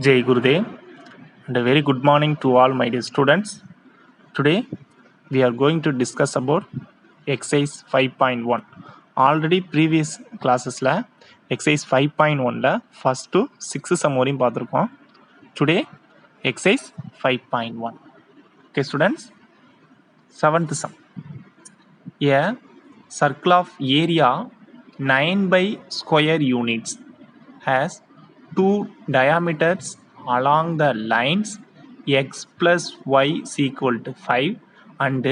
Jai Gurudev and a very good morning to all my dear students. Today we are going to discuss about exercise 5.1. Already previous classes exercise 5.1 first to 6 sum வரையும் பார்த்திருக்கோம். Today exercise 5.1. Okay students, 7th sum. A circle of area 9 by square units has two diameters along the lines x plus y is equal to 5 and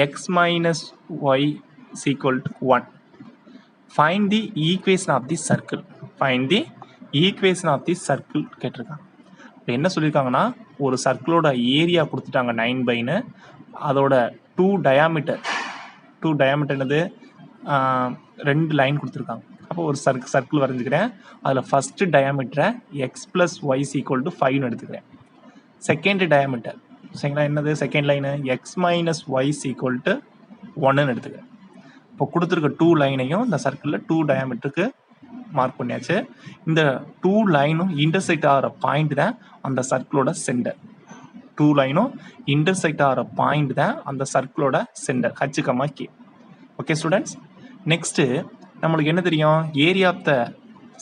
x minus y is equal to 1. Find the equation of the circle. Find the equation of the circle கேட்டிருக்காங்க. இப்போ என்ன சொல்லியிருக்காங்கன்னா, ஒரு சர்க்கிளோட area கொடுத்துட்டாங்க 9 பைன்னு, அதோட two diameter என்னது, ரெண்டு line கொடுத்துருக்காங்க. அப்போ ஒரு சர்க்கிள் வரைஞ்சிக்கிறேன். அதில் ஃபஸ்ட்டு டயாமீட்டரை x plus y equal to 5ன்னு எடுத்துக்கிறேன். செகண்ட் டயாமீட்டர் சரிங்களா, என்னது second line x minus y equal to 1ன்னு எடுத்துக்கிறேன். இப்போ கொடுத்துருக்க டூ லைனையும் இந்த சர்க்கிளில் டூ டயாமீட்டருக்கு மார்க் பண்ணியாச்சு. இந்த டூ லைனும் இன்டர்செக்ட் ஆகிற பாயிண்ட் தான் அந்த சர்க்கிளோட சென்டர். டூ லைனும் இன்டர்செக்ட் ஆகிற பாயிண்ட் தான் அந்த சர்க்கிளோட centre, h comma k. Okay students, next நம்மளுக்கு என்ன தெரியும், ஏரியா ஆஃப் த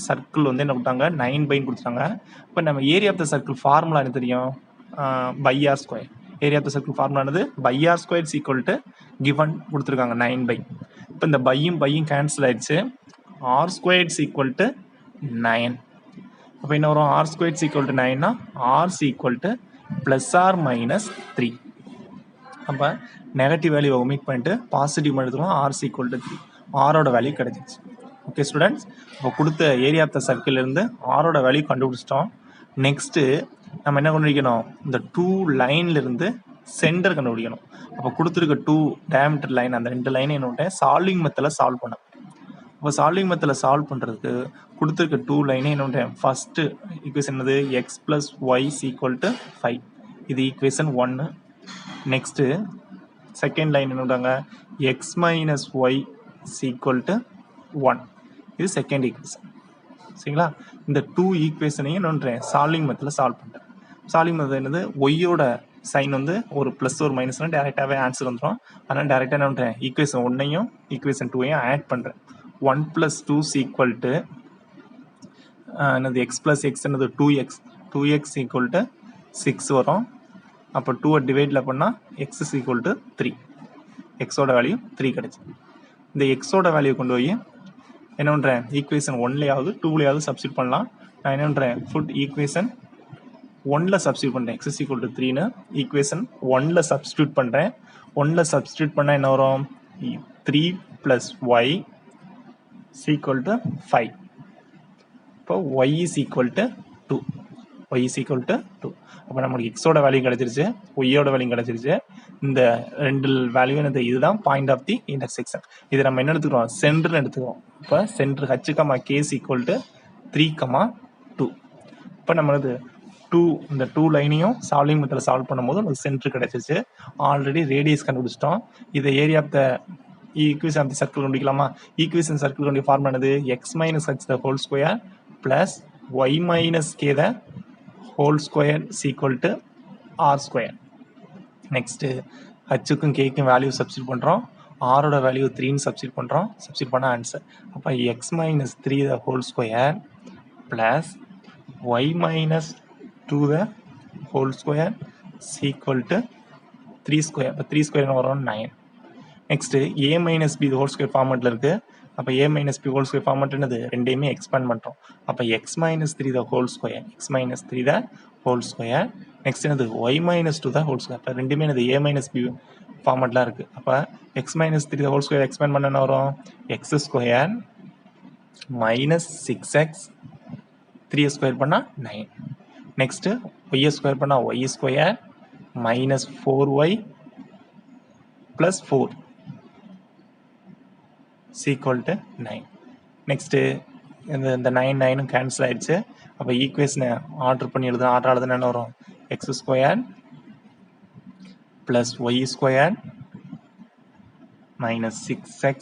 சர்க்கிள் வந்து என்ன கொடுத்தாங்க, 9 பைன்னு கொடுத்தாங்க. இப்போ நம்ம area of the circle formula என்ன தெரியும், pi r square. Area of the circle formula என்னது, pi r square is equal to given கொடுத்துருக்காங்க 9 பை. இப்போ இந்த பையும் கேன்சல் ஆயிடுச்சு. R square is equal to 9. அப்போ என்ன வரும், r square is equal to 9னா r is equal to plus or minus 3. அப்போ நெகட்டிவ் வேல்யூவை ஒமிட் பண்ணிட்டு பாசிட்டிவ் எடுத்துக்கலாம். R is equal to 3. ஆரோட வேல்யூ கிடைச்சிச்சு. ஓகே ஸ்டூடெண்ட்ஸ், இப்போ கொடுத்த ஏரியா ஆஃப் த சர்க்கிள்லேருந்து ஆரோட வேல்யூ கண்டுபிடிச்சிட்டோம். நெக்ஸ்ட்டு நம்ம என்ன கண்டுபிடிக்கணும், இந்த டூ லைன்லேருந்து சென்டர் கண்டுபிடிக்கணும். அப்போ கொடுத்துருக்க டூ டயாமீட்டர் லைன், அந்த ரெண்டு லைனை என்ன சால்விங் மெத்தடில் சால்வ் பண்ண. இப்போ சால்விங் மெத்தடில் சால்வ் பண்ணுறதுக்கு கொடுத்துருக்க டூ லைனே என்ன, ஃபஸ்ட்டு ஈக்குவேஷன் என்னது, x plus y equal to 5. இது ஈக்குவேஷன் 1. நெக்ஸ்ட்டு செகண்ட் லைன் என்னட்டாங்க, x minus y equal to 1. இது செகண்ட் ஈக்குவேஷன். சரிங்களா, இந்த டூ ஈக்குவேஷனையும் என்னன்றேன் சால்விங் மெத்தடில் சால்வ் பண்ணுறேன். சால்விங் மெத்தட் என்னது, ஒய்யோட சைன் வந்து ஒரு ப்ளஸ் ஒரு மைனஸ்னா டேரெக்டாகவே ஆன்சர் வந்துடும். அதனால் டேரெக்டாக என்ன பண்ணுறேன், ஈக்குவேஷன் 1ஐயும் ஈக்குவேஷன் 2ஐயும் ஆட் பண்ணுறேன். 1 + 2 ஈக்குவல் டு என்னது, எக்ஸ் ப்ளஸ் எக்ஸ் என்னது 2x ஈக்குவல் டு 6 வரும். அப்போ 2 டிவைடில் பண்ணால் எக்ஸ் இஸ் ஈக்குவல் டு 3. எக்ஸோட வேல்யூ 3 கிடச்சி. இந்த எக்ஸோட வேல்யூ கொண்டு போய் என்ன பண்ணுறேன், ஈக்குவேஷன் 1லையாவது 2லையாவது சப்ஸ்டியூட் பண்ணலாம். நான் என்ன பண்ணுறேன், ஈக்குவேஷன் 1ல் சப்ஸ்டியூட் பண்ணுறேன். எக்ஸ் இஸ் ஈக்குவல் டு 3ன்னு ஈக்குவேஷன் 1ல் சப்ஸ்டியூட் பண்ணுறேன். 1ல் சப்ஸ்டியூட் பண்ணால் என்ன வரும், 3 + y ஈக்குவல் டு 5. இப்போ y is equal to 2. y is equal to 2. அப்போ நம்மளுக்கு எக்ஸோட வேல்யூ கிடச்சிருச்சு, ஒய்யோட வேல்யூ கிடச்சிருச்சு. இந்த ரெண்டு வேல்யூ என்னது, இதுதான் பாயிண்ட் ஆஃப் தி இன்டர்செக்ஷன். இது நம்ம என்ன எடுத்துக்கிறோம், சென்டர்னு எடுத்துக்கிறோம். இப்போ centre h comma k's equal to 3,2. இப்போ நம்மளது இந்த டூ லைனையும் சால்விங் மெத்தடில் சால்வ் பண்ணும்போது நமக்கு சென்டர் கிடச்சிருச்சு. ஆல்ரெடி ரேடியஸ் கண்டுபிடிச்சிட்டோம். இதை area of the equation of the circle கண்டுபிடிக்கலாமா. ஈக்குவேஷன் சர்க்கிள் கொண்டு ஃபார்ம் ஆனது x minus h the whole square plus y minus k the whole square equal to r square. Next ஹச்சுக்கும் கேக்கும் value substitute பண்ணுறோம். ஆரோட value 3ன்னு substitute பண்ணுறோம். Substitute பண்ண ஆன்சர். அப்போ x minus 3 the whole square plus y minus 2 the whole square equal to 3 square. அப்போ 3 square வரும் 9. Next a minus b whole square ஃபார்மெட்டில் இருக்குது. அப்போ a minus b whole square format என்னது, ரெண்டையுமே எக்ஸ்பேண்ட் பண்ணுறோம். அப்போ x minus 3 the whole square, x minus 3 the whole square. Next என்னது, y minus 2 the whole square. இப்போ ரெண்டுமே என்னது ஏ மைனஸ் பி ஃபார்மெட்லாம் இருக்குது. அப்போ x minus 3 the whole square expand பண்ண என்ன வரும், x square minus 6x 3 square பண்ணால் 9. நெக்ஸ்ட்டு ஒய்யை ஸ்கொயர் பண்ணால் y square minus 4y plus 4 equal to 9. Next இந்த 9 கேன்சல் ஆகிடுச்சு. அப்போ ஈக்குவேஷனை ஆர்டர் பண்ணி எழுதுனா என்ன வரும், x square plus y square minus 6x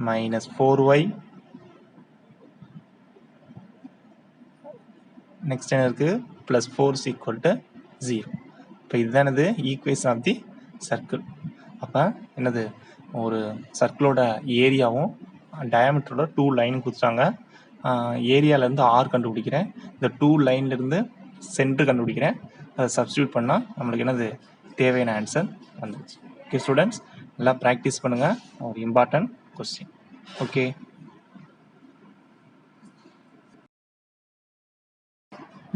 minus 4y next என்ன இருக்குது +4 is equal to 0. இப்போ இதுதான் என்னது ஈக்குவேஷன் ஆஃப் தி சர்க்கிள். அப்போ என்னது ஒரு சர்க்கிளோட ஏரியாவும் டயாமீட்டரோட 2 லைன் கொடுத்துட்டாங்க. ஏரியாவிலேருந்து ஆர் கண்டுபிடிக்கிறேன். இந்த 2 லைன்லேருந்து சென்டர் கண்டுபிடிக்கிறேன். அதை சப்ஸ்டியூட் பண்ணால் நம்மளுக்கு என்னது தேவையான ஆன்சர் வந்துடுச்சு. ஓகே ஸ்டூடெண்ட்ஸ், நல்லா ப்ராக்டிஸ் பண்ணுங்கள். ஒரு important question. Okay,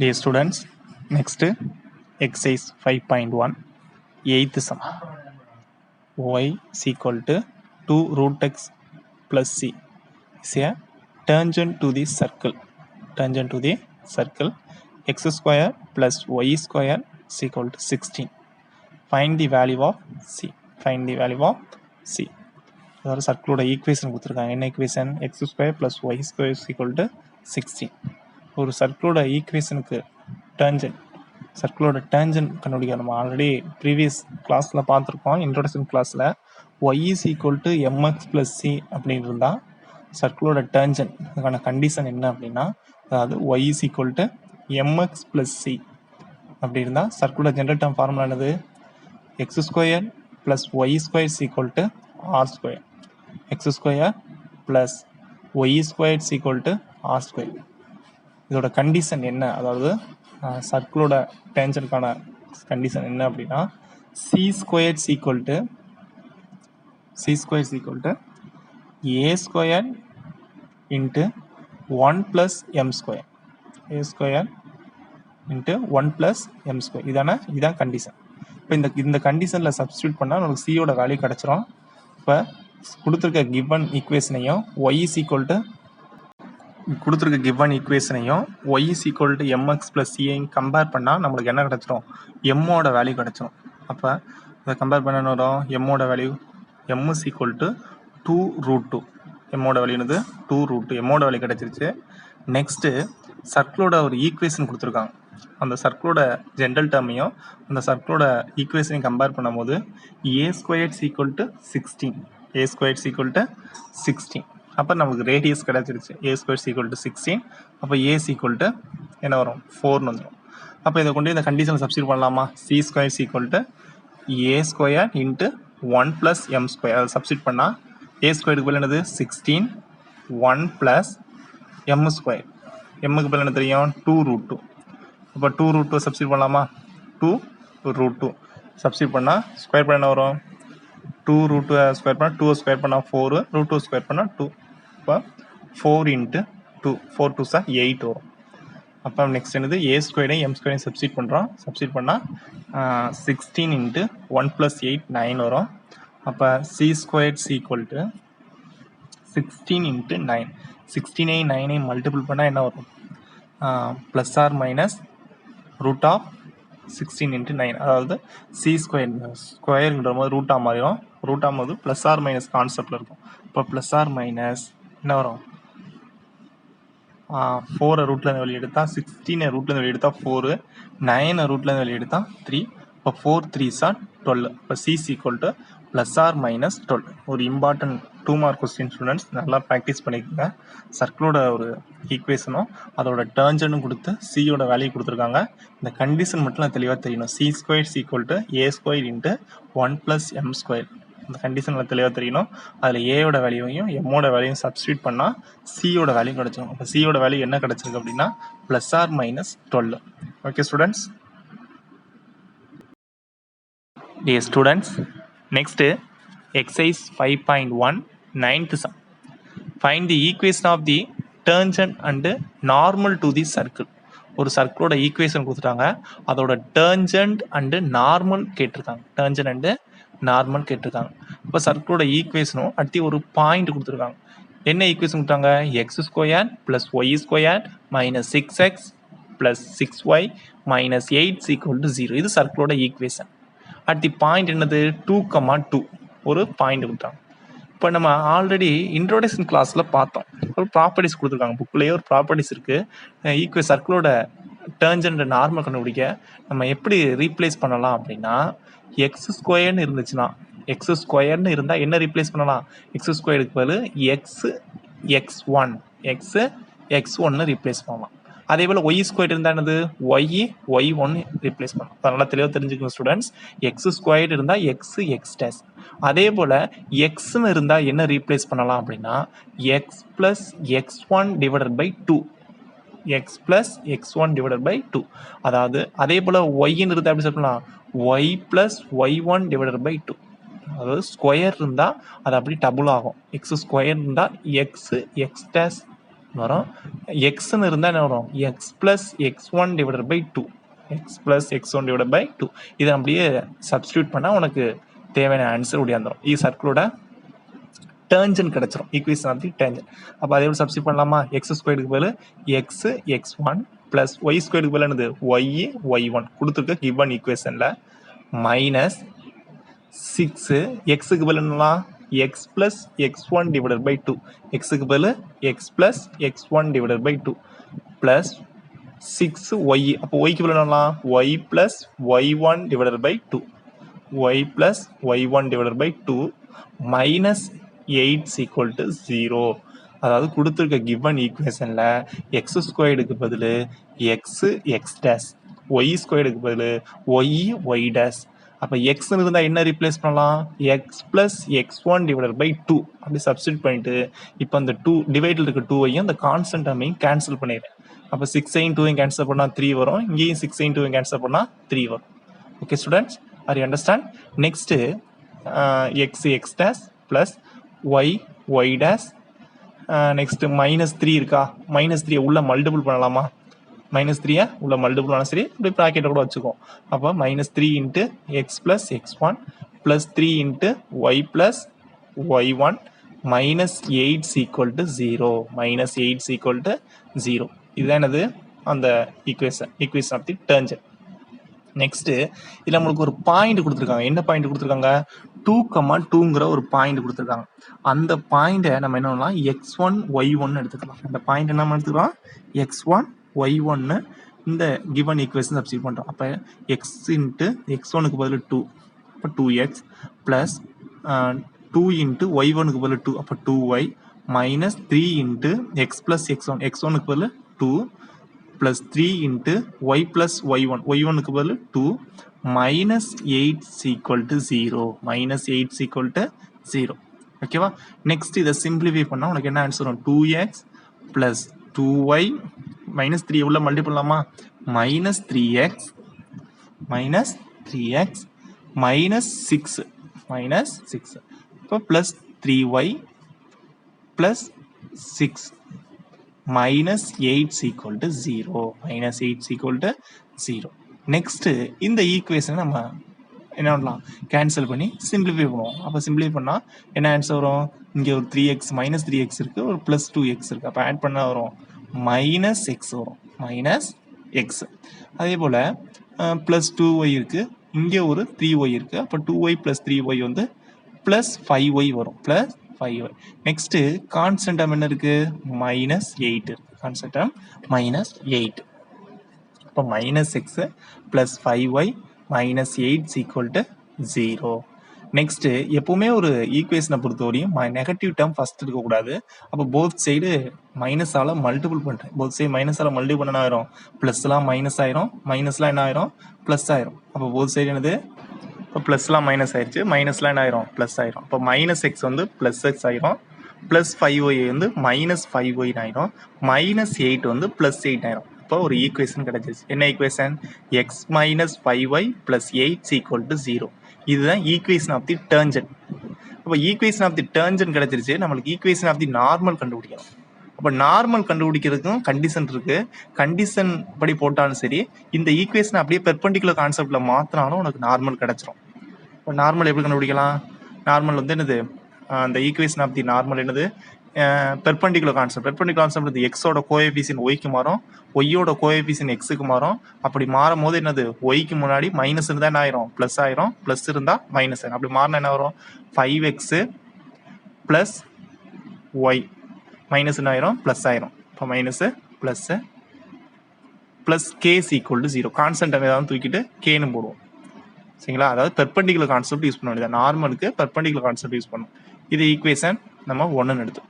dear students, next exercise 5.1 8th sum. Y is equal to 2 root x plus c is a tangent to the circle. Tangent to the circle. X square plus y square is equal to 16. Find the value of c. Find the value of c. அதாவது சர்க்கிளோட equation கொடுத்துருக்காங்க. என்ன equation? X square plus y square is equal to 16. ஒரு சர்க்கிளோட ஈக்குவேஷனுக்கு tangent, சர்க்கிளோட tangent கண்டுபிடிக்க நம்ம already previous கிளாஸில் பார்த்துருக்கோம். Introduction கிளாஸில் y is equal to m x plus c அப்படின்னு இருந்தால் சர்க்கிளோட டேஞ்சன்ட் அதுக்கான கண்டிஷன் என்ன அப்படின்னா, அதாவது y is equal to m x plus c அப்படி இருந்தால் சர்க்கிளோட ஜென்ரல் டேர்ம் ஃபார்முலா என்னது? X square plus y square is equal to r square. X square plus y square is equal to r square. இதோட condition என்ன? அதாவது சர்க்கிளோட டேஞ்சனுக்கான condition என்ன அப்படின்னா, c square is equal to a square into 1 + m square. A square into 1 + m square. இதான் condition. இப்போ இந்த கண்டிஷனில் சப்ஸ்டியூட் பண்ணால் நமக்கு சியோட வேல்யூ கிடச்சிரும். இப்போ கொடுத்துருக்க கிவன் ஈக்குவேஷனையும் y is equal to y is equal to mx plus c compare பண்ணால் நம்மளுக்கு என்ன கிடச்சிரும்? எம்மோட வேல்யூ கிடச்சிரும். அப்போ இதை கம்பேர் பண்ண என்ன வரும்? எம்மோட value m is equal to 2√2. எம்மோட வேல்யூ என்னது? 2√2. எம்மோட வேல்யூ கிடச்சிருச்சு. நெக்ஸ்ட்டு சர்க்கிளோட ஒரு ஈக்குவேஷன் கொடுத்துருக்காங்க. அந்த சர்க்கிளோட ஜென்ரல் டேர்மையும் அந்த சர்க்கிளோட ஈக்குவேஷனையும் கம்பேர் பண்ணும்போது a squared is equal to 16. a squared is equal to 16. அப்போ நமக்கு ரேடியஸ் கிடச்சிருச்சு. ஏ ஸ்கொயர் ஈக்குவல் டு 16. அப்போ ஏ ஈக்குவல் டு என்ன வரும்? 4ன்னு வந்துடும். அப்போ இதை கொண்டு இந்த கண்டிஷனில் சப்ஸ்டியூட் பண்ணலாமா? C square equal to a square into 1 + m square. அதை சப்ஸ்டியூட் பண்ணால் ஏ ஸ்கொயருக்கு பதில் என்னது? 16 1 + m ஸ்கொயர். எம்முக்கு பதில் என்ன தெரியும்? 2√2. அப்போ 2√2 சப்ஸ்டியூட் பண்ணலாமா? 2√2 சப்ஸ்டியூட் பண்ணால் ஸ்கொயர் பண்ண என்ன வரும்? 2√2 ஸ்கொயர் பண்ணால் 2 ஸ்கொயர் பண்ணால் 4, √2 ஸ்கொயர் பண்ணால் 2. இப்போ 4 × 2 4 2 சார் 8 வரும். அப்போ நெக்ஸ்ட் என்னது? ஏ ஸ்கொயரையும் எம் ஸ்கொயரையும் சப்ஸ்டியூட் பண்ணுறோம். சப்ஸ்டியூட் பண்ணால் 16 × 1 + 8 9 வரும். அப்போ c square equal to 16 × 9. 16 9 multiple பண்ணால் என்ன வரும்? Plus or minus √16 × 9. அதாவது சி ஸ்கொயருங்கிற போது ரூட்டாக மாறிடும். ரூட்டாக போது ப்ளஸ் ஆர் மைனஸ் கான்செப்டில் இருக்கும். இப்போ ப்ளஸ் ஆர் மைனஸ் என்ன வரும்? 4 ரூட்லேருந்து வெளியே எடுத்தால் 16 ரூட்லேருந்து வெளியே எடுத்தால் 4, 9 ரூட்லேருந்து வெளியே எடுத்தால் 3. இப்போ 4 3s are 12. இப்போ c equal to plus or minus 12. ஒரு இம்பார்ட்டன்ட் 2 மார்க் கொஸ்டின் ஸ்டூடெண்ட்ஸ், நல்லா ப்ராக்டிஸ் பண்ணிக்கோங்க. சர்க்கிளோட ஒரு ஈக்குவேஷனும் அதோட டேர்ஞ்சனும் கொடுத்து சியோட வேல்யூ கொடுத்துருக்காங்க. இந்த கண்டிஷன் மட்டும் நான் தெளிவாக தெரியணும். C square equal to a square into 1 + m square. இந்த கண்டிஷனில் தெளிவாக தெரியணும். அதில் ஏயோட வேல்யூவையும் எம்மோட வேல்யூயும் சப்ஸ்டியூட் பண்ணால் சியோட வேல்யூ கிடச்சிடும். அப்போ சியோட வேல்யூ என்ன கிடச்சிருக்கு அப்படின்னா plus or minus 12. Okay students. Dear students, next exercise 5.1 9th sum. Find the equation of the tangent and normal to the circle. ஒரு சர்க்கிளோட ஈக்குவேஷன் கொடுத்துட்டாங்க. அதோட டேர்ஞ்சன்ட் அண்டு நார்மல் கேட்டிருக்காங்க. டேர்ஞ்சன்ட் அண்டு நார்மல் கேட்டிருக்காங்க. இப்போ சர்க்கிளோட ஈக்குவேஷனும் அடுத்து ஒரு பாயிண்ட் கொடுத்துருக்காங்க. என்ன ஈக்குவேஷன் கொடுத்தாங்க? X square plus y square minus 6x plus 6y minus 8 equal to 0. இது சர்க்கிளோட ஈக்குவேஷன். அடுத்த பாயிண்ட் என்னது? 2,2 ஒரு பாயிண்ட் கொடுத்தாங்க. இப்போ நம்ம ஆல்ரெடி இன்ட்ரோடக்ஷன் கிளாஸில் பார்த்தோம். ஒரு ப்ராப்பர்ட்டிஸ் கொடுத்துருக்காங்க. புக்லேயே ஒரு ப்ராப்பர்ட்டிஸ் இருக்குது. சர்க்கிளோட டேர்ஞ்சன்ட் நார்மல் கண்டுபிடிக்க நம்ம எப்படி ரீப்ளேஸ் பண்ணலாம் அப்படின்னா, எக்ஸ் ஸ்கொயர்னு இருந்துச்சுன்னா, எக்ஸ் ஸ்கொயர்னு இருந்தால் என்ன ரீப்ளேஸ் பண்ணலாம்? எக்ஸ் ஸ்கொயருக்கு பதில் எக்ஸ் எக்ஸ் ஒன்னு ரீப்ளேஸ் பண்ணலாம். அதே போல் ஒய் ஸ்கொயர் இருந்தால் என்னது ஒய் ஒன்று ரீப்ளேஸ் பண்ணும். நல்லா தெளிவாக தெரிஞ்சுக்கணும் ஸ்டூடெண்ட்ஸ். எக்ஸ் ஸ்கொயர் இருந்தால் எக்ஸ் டேஸ். அதே போல் எக்ஸ்ன்னு இருந்தால் என்ன ரீப்ளேஸ் பண்ணலாம் அப்படின்னா x plus x one divided by two, x plus x one divided by two. அதாவது அதே போல் ஒய்ன்னு இருந்தால் எப்படி சொல்லலாம், y plus y one divided by two. அதாவது ஸ்கொயர் இருந்தால் அது அப்படி டபுள் ஆகும். எக்ஸ் ஸ்கொயர் இருந்தால் எக்ஸ் டேஸ் வரும். எக்ஸ்ன்னு இருந்தால் என்ன வரும், x plus x one divided by two, x plus x one divided by two. இதை அப்படியே சப்ஸ்டியூட் பண்ணால் உனக்கு தேவையான ஆன்சர் ஒடியாந்துடும். இது சர்க்கிளோட டேர்ஞ்சன் கிடைச்சிரும், ஈக்குவேஷன் ஆஃப் தி டேர்ஞ்சன். அப்போ அதே போல் சப்ஸ்டியூட் பண்ணலாமா, எக்ஸ் ஸ்கொயருக்கு பதில் எக்ஸ் ஒன் ப்ளஸ் ஒய் ஸ்கொயருக்கு பதில் என்னது ஒய் ஒன் கொடுத்துருக்க கிவன் ஈக்குவேஷனில் மைனஸ் 6 எக்ஸுக்கு பதில் என்னலாம் x plus x one divided by two, எக்ஸுக்கு பதில் x plus x one divided by two plus 6 y. அப்போ ஒய்க்கு பதில் என்னலாம் y plus y one divided by two, y plus y one divided by two minus 8 equal to 0. அதாவது கொடுத்துருக்க given ஈக்குவேஷனில் X ஸ்கொயர்டுக்கு பதில் எக்ஸ் டேஸ், ஒய் ஸ்கொயர்டுக்கு பதில் Y days. அப்போ எக்ஸ்ன்னு இருந்தால் என்ன ரீப்ளேஸ் பண்ணலாம், x plus x one divided by two அப்படி சப்ஸ்டியூட் பண்ணிட்டு இப்போ அந்த டூ டிவைடில் இருக்க டூவையும் அந்த கான்ஸ்டன்ட் டேர்மையும் கேன்சல் பண்ணிடுறேன். அப்போ 6ஐயும் 2ஐயும் கேன்சல் பண்ணால் 3 வரும், இங்கேயும் 6ஐயும் 2ஐயும் கேன்சல் பண்ணால் 3 வரும். Okay students, are you understand? Next x dash plus y dash. Next -3 இருக்கா, -3 உள்ள மல்டிபிள் பண்ணலாமா, -3 உள்ள மல்டிபிள் ஆனால் சரி, இப்படி ப்ராக்கெட்டை கூட வச்சுக்கோம். அப்போ -3 into x plus x one plus 3 into y plus y one -8 equal to 0, -8 equal to 0. இதுதான் என்னது அந்த equation of the tangent. Next இதில் நம்மளுக்கு ஒரு பாயிண்ட் கொடுத்துருக்காங்க. என்ன பாயிண்ட் கொடுத்துருக்காங்க, 2,2ங்கிற ஒரு பாயிண்ட் கொடுத்துருக்காங்க. அந்த பாயிண்ட்டை நம்ம என்ன பண்ணலாம், x1 y1 எடுத்துக்கலாம். அந்த பாயிண்ட் என்ன எடுத்துக்கலாம், x1 y1 இந்த கிவன் ஈக்குவேஷன் சப்ஸ்டிட்யூட் பண்ணுறோம். அப்போ எக்ஸ் இன்ட்டு x1க்கு பதில் 2, அப்போ 2x ப்ளஸ் 2 இன்ட்டு y1க்கு பதில் 2, அப்போ 2y minus 3 into x plus x1க்கு பதில் 2 ப்ளஸ் 3 இன்ட்டு ஒய் ப்ளஸ் ஒய்1க்கு பதில் 2 -8 ஈக்குவல் டு 0, -8 ஈக்குவல் டு 0. ஓகேவா? நெக்ஸ்ட் இதை சிம்பிளிஃபை பண்ணால் உனக்கு என்ன ஆன்சர் வரும், 2x ப்ளஸ் 2y -3 உள்ள மல்டிபிள் பண்ணலாமா, -3x -6 இப்போ plus 3y plus 6 -8 equal to 0, -8 equal to 0. Next இந்த ஈக்குவேஷனை நம்ம என்ன பண்ணலாம், கேன்சல் பண்ணி சிம்பிளிஃபை பண்ணுவோம். அப்போ சிம்பிளிஃபை பண்ணால் என்ன ஆன்சர் வரும், இங்கே ஒரு 3x -3x இருக்குது, ஒரு ப்ளஸ் 2x இருக்குது. அப்போ ஆட் பண்ணால் வரும் -x வரும், -x. அதே போல் ப்ளஸ் 2y இருக்குது, இங்கே ஒரு 3y இருக்குது. அப்போ 2y ப்ளஸ் 3y வந்து ப்ளஸ் 5y வரும், plus 5y. Next constant term என்ன இருக்குது, -8 கான்ஸ்டன்ட் டேர்ம் -8. அப்போ -x plus 5y -8 equal to 0. Next எப்போவுமே ஒரு ஈக்குவேஷனை பொறுத்தவரையும் நெகட்டிவ் டேர்ம் ஃபஸ்ட் இருக்கக்கூடாது. அப்போ போத் சைடு மைனஸால் மல்டிபிள் பண்ணுறேன். போத் சைடு மைனஸால் மல்டிபிள் பண்ண ஆயிரும், ப்ளஸ்லாம் மைனஸ் ஆயிரும், மைனஸ்லாம் என்ன ஆயிரும், ப்ளஸ் ஆயிரும். அப்போ போத் சைடு என்னது, இப்போ ப்ளஸ்லாம் மைனஸ் ஆயிடுச்சு, மைனஸ்லாம் என்ன ஆயிரும், ப்ளஸ் ஆயிரும். அப்போ -x வந்து ப்ளஸ் x ஆயிரும், ப்ளஸ் 5y வந்து -5y ஆயிரும், -8 வந்து ப்ளஸ் 8 ஆயிரும். இப்போ ஒரு ஈக்குவேஷன் கிடைச்சிருச்சு. என்ன equation, x minus 5y plus 8 equal to 0. இதுதான் ஈக்குவேஷன் ஆஃப் தி டேர்ஞ்சன். அப்போ ஈக்குவேஷன் ஆஃப் தி டேர்ஞ்சன் கிடைச்சிருச்சு. நம்மளுக்கு ஈக்குவேஷன் ஆஃப் தி நார்மல் கண்டுபிடிக்கணும். அப்போ நார்மல் கண்டுபிடிக்கிறதுக்கும் கண்டிஷன் இருக்குது. கண்டிஷன் படி போட்டாலும் சரி, இந்த ஈக்குவேஷன் அப்படியே பெர்பெண்டிகுலர் கான்செப்டில் மாற்றினாலும் உனக்கு நார்மல் கிடச்சிரும். இப்போ நார்மல் எப்படி கண்டுபிடிக்கலாம், நார்மல் வந்து என்னது, அந்த ஈக்குவேஷன் ஆஃப் தி நார்மல் என்னது, பெர்பெண்டிகுலர் கான்செப்ட் இது எக்ஸோட கோஎஃபிஷியன்ட் ஒய்க்கு மாறும், ஒய்யோட கோஎஃபிஷியன்ட் எக்ஸுக்கு மாறும். அப்படி மாறும் போது என்னது, ஒய்க்கு முன்னாடி மைனஸ் இருந்தால் என்ன ஆயிரும், ப்ளஸ் ஆயிரும், ப்ளஸ் இருந்தால் மைனஸ் ஆயிரும். அப்படி மாறினா என்ன வரும், 5x ப்ளஸ் ஒய் மைனஸ் என்ன ஆயிரும், ப்ளஸ் ஆயிரும். இப்போ minus plus plus case equal to 0. Constant ஏதாவது தூக்கிட்டு கேன்னு போடுவோம். சரிங்களா? அதாவது பெர்பெண்டிகுலர் கான்செப்ட் யூஸ் பண்ண வேண்டியது, நார்மலுக்கு பெர்பெண்டிகுலர் கான்செப்ட் யூஸ் பண்ணும். இது ஈக்குவேஷன் நம்ம 1ன்னு எடுத்தோம்.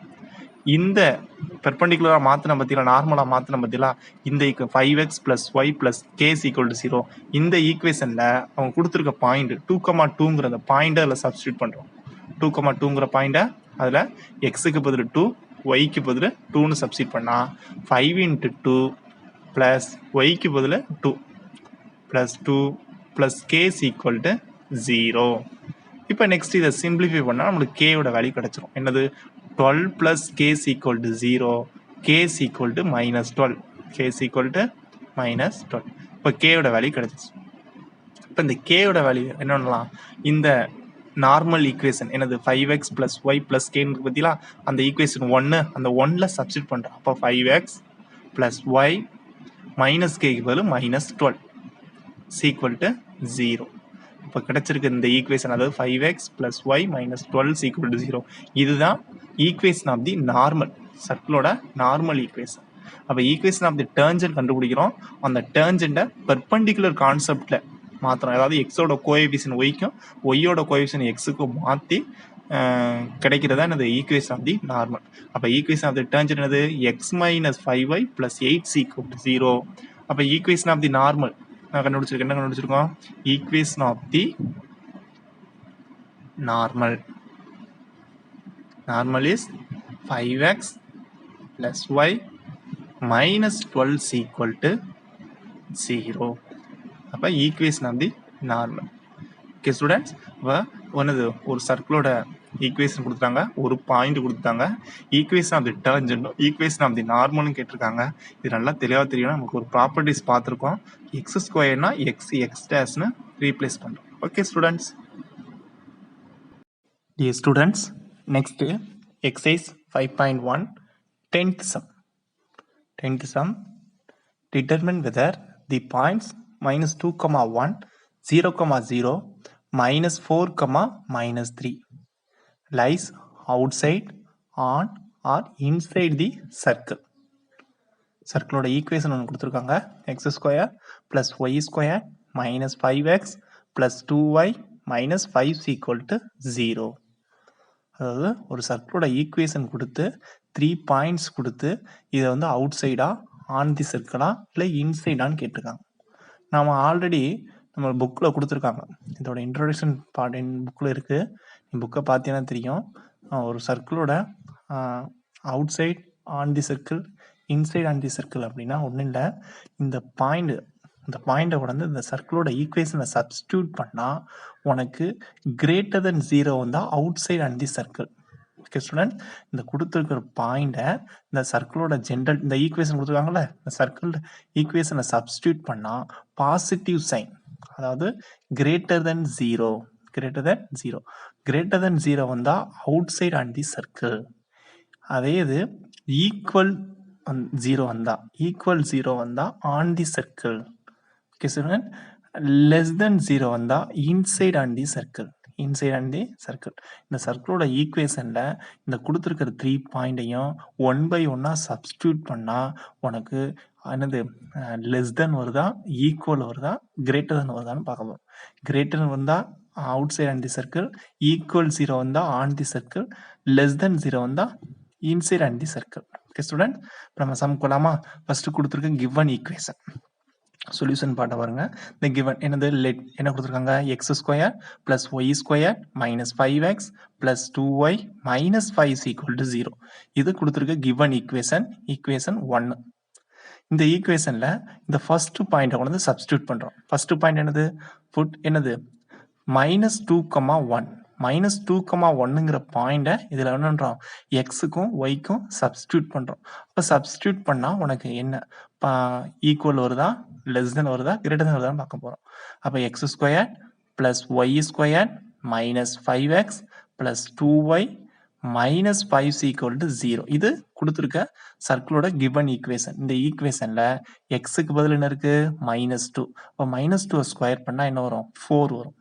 இந்த பெர்பெண்டிகுலராக மாற்றின பற்றிலாம் நார்மலாக மாற்றின பற்றிலாம் இந்த 5x + y + k = 0 இந்த ஈக்குவேஷனில் அவங்க கொடுத்துருக்க பாயிண்ட் 2,2ங்கிற அந்த பாயிண்ட்டை அதில் சப்ஸ்டியூட் பண்ணுறோம். 2,2ங்கிற பாயிண்ட்டை அதில் எக்ஸுக்கு பதில் 2, ஒய்க்கு பதில் 2ன்னு சப்ஸ்டியூட் பண்ணால் 5 × 2 + ஒய்க்கு பதில் 2 + 2 + k = 0. இப்போ நெக்ஸ்ட் இதை சிம்பிளிஃபை பண்ணால் நம்மளுக்கு கேயோட வேல்யூ கிடச்சிரும். என்னது 12 + k = 0, k = -12, k = -12. இப்போ கேயோட வேல்யூ கிடச்சிச்சு. இப்போ இந்த கேயோட வேல்யூ என்ன பண்ணலாம், இந்த நார்மல் ஈக்குவேஷன் என்னது 5x + y + k பற்றிலாம் அந்த ஈக்குவேஷன் 1 அந்த 1ல் சப்ஸ்டியூட் பண்ணுறோம். அப்போ 5x + y - k க்கு பதில் -12 = 0. இப்போ கிடைச்சிருக்கு இந்த ஈக்குவேஷன், அதாவது 5x + y - 12 = 0. இதுதான் ஈக்குவேஷன் ஆஃப் தி நார்மல் சர்க்கிளோட நார்மல் ஈக்குவேஷன். அப்போ ஈக்குவேஷன் ஆஃப் தி டேர்ஞ்சன்ட் கண்டுபிடிக்கிறோம். அந்த டேர்ஞ்சன்ட்டை பெர்பெண்டிகுலர் கான்செப்டில் மாற்றுறோம். அதாவது எக்ஸோட கோஎஃபிஷியன்ட் ஒய்க்கும் ஒய்யோட கோஎஃபிஷியன்ட் எக்ஸுக்கும் மாற்றி கிடைக்கிறதா என்னது ஈக்குவேஷன் ஆஃப் தி நார்மல். அப்போ ஈக்குவேஷன் ஆஃப் தி டேர்ஞ்சன்ட் என்னது x - 5y + 8 = 0. அப்போ ஈக்குவேஷன் ஆஃப் தி நார்மல் நான் கண்டுபிடிச்சிருக்கேன். என்ன கண்டுபிடிச்சிருக்கோம், equation of the normal is 5x + y - 12 = 0. அப்போ equation of the normal. Okay students, இப்போ ஒன்றுது ஒரு சர்க்கிளோட ஈக்குவேஷன் கொடுத்தாங்க, ஒரு பாயிண்ட் கொடுத்தாங்க, ஈக்குவேஷன் ஆஃப் தி டேர்ஞ்சன்ட்டும் ஈக்குவேஷன் ஆஃப் தி நார்மலும் கேட்டிருக்காங்க. இது நல்லா தெளிவாக தெரியும். நமக்கு ஒரு ப்ராப்பர்ட்டிஸ் பார்த்துருக்கோம். x² x ன்னு ரீப்ளேஸ் பண்ணுறோம். Okay students. Dear students, next exercise 5.1 10th sum. 10th sum, determine whether the points -2,1, 0,0, -4, -3 lies outside, on or inside the circle. சர்க்கிளோட ஈக்குவேஷன் ஒன்று கொடுத்துருக்காங்க. x² + y² - 5x + 2y - 5 = 0. அதாவது ஒரு சர்க்கிளோட ஈக்குவேஷன் கொடுத்து 3 பாயிண்ட்ஸ் கொடுத்து இதை வந்து அவுட் சைடா, ஆன் தி சர்க்கிளா, இல்லை இன்சைடான்னு கேட்டிருக்காங்க. நாம் ஆல்ரெடி நம்ம புக்கில் கொடுத்துருக்காங்க. இதோட இன்ட்ரோடக்ஷன் பார்ட் புக்கில் இருக்குது. நீ புக்கை பார்த்தீங்கன்னா தெரியும். ஒரு சர்க்கிளோட outside, on the circle, inside on the circle அப்படின்னா ஒன்றும் இல்லை. இந்த பாயிண்டை வந்து இந்த சர்க்கிளோட ஈக்குவேஷனை சப்ஸ்டியூட் பண்ணால் உனக்கு கிரேட்டர் தென் 0 வந்தால் outside on the circle. Okay student, இந்த கொடுத்துருக்கிற பாயிண்டை இந்த சர்க்கிளோட ஜென்ரல் இந்த ஈக்குவேஷன் கொடுத்துருக்காங்கல்ல, இந்த சர்க்கிள் ஈக்குவேஷனை சப்ஸ்டியூட் பண்ணால் பாசிட்டிவ் சைன், அதாவது கிரேட்டர் தென் 0 கிரேட்டர் தென் 0 வந்தால் outside on the circle. அதே இது ஈக்குவல் 0 வந்தால் on the circle. Okay student, less than 0 வந்தால் இன்சைட் ஆன் தி சர்க்கிள். இந்த சர்க்கிளோட ஈக்குவேஷனில் இந்த கொடுத்துருக்கிற 3 பாயிண்டையும் 1 by 1 சப்ஸ்டியூட் பண்ணால் உனக்கு என்னது லெஸ் தென் வருதா, ஈக்குவல் வருதா, கிரேட்டர் தென் வருதான்னு பார்க்க போகிறோம். கிரேட்டர் வந்தால் outside on the circle, equal 0 வந்தால் on the circle, less than 0 வந்தால் inside on the circle. Okay student, இப்போ நம்ம சம் கொள்ளாமா. ஃபர்ஸ்ட் கொடுத்துருக்க கிவன் ஈக்குவேஷன் சொல்யூஷன் பாட்டை பாருங்க. இந்த கிவன் என்னது என்ன கொடுத்துருக்காங்க, x² + y² - 5x + 2y - 5 = 0. இது கொடுத்துருக்க கிவன் ஈக்குவேஷன் 1. இந்த ஈக்குவேஷன்ல இந்த ஃபர்ஸ்ட் பாயிண்டை கொண்டு வந்து சப்ஸ்டியூட் பண்றோம். ஃபர்ஸ்ட் பாயிண்ட் என்னது, -2,1 -2,1ங்கிற பாயிண்டை இதில் என்ன பண்ணுறோம், எக்ஸுக்கும் ஒய்க்கும் சப்ஸ்டியூட் பண்ணுறோம். அப்போ சப்ஸ்டியூட் பண்ணால் உனக்கு என்ன ஈக்குவல் வருதா, லெஸ் தென் வருதா, கிரேட்டர் தென் வருதான்னு பார்க்க போகிறோம். அப்போ x² + y² - 5x + 2y - 5 = 0. இது கொடுத்துருக்க சர்க்கிளோட கிவன் ஈக்குவேஷன். இந்த ஈக்குவேஷனில் எக்ஸுக்கு பதில் என்ன இருக்குது, -2. அப்போ -2 ஸ்கொயர் பண்ணால் என்ன வரும், 4 வரும்.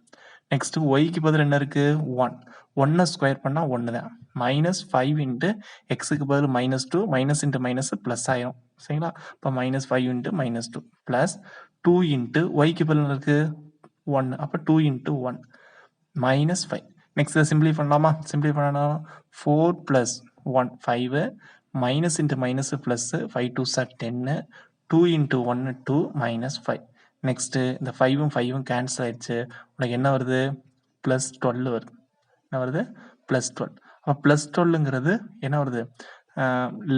நெக்ஸ்ட் ஒய்க்கு பதில் என்ன இருக்கு, 1. 1 ஸ்கொயர் பண்ணா 1 தான். -5 இன்ட்டு எக்ஸுக்கு பதில் -2, மைனஸ் இன்ட்டு மைனஸ் பிளஸ் ஆயிரும். சரிங்களா, இப்போ -5 இன்ட்டு -2 பிளஸ் 2 இன்ட்டு ஒய்க்கு பதில் இருக்கு 1. அப்போ 2 இன்ட்டு 1 -5. நெக்ஸ்ட் சிம்பிளி பண்ணலாமா, சிம்பிளி பண்ணணும். 4 + 1 5 minus into minus plus 5 2 sir 10 2 into 1 2 minus 5 next இந்த 5ம் 5ம் கேன்சல் ஆயிடுச்சு உனக்கு என்ன வருது ப்ளஸ் 12 வருது என்ன வருது ப்ளஸ் 12 அப்போ ப்ளஸ் 12ங்கிறது என்ன வருது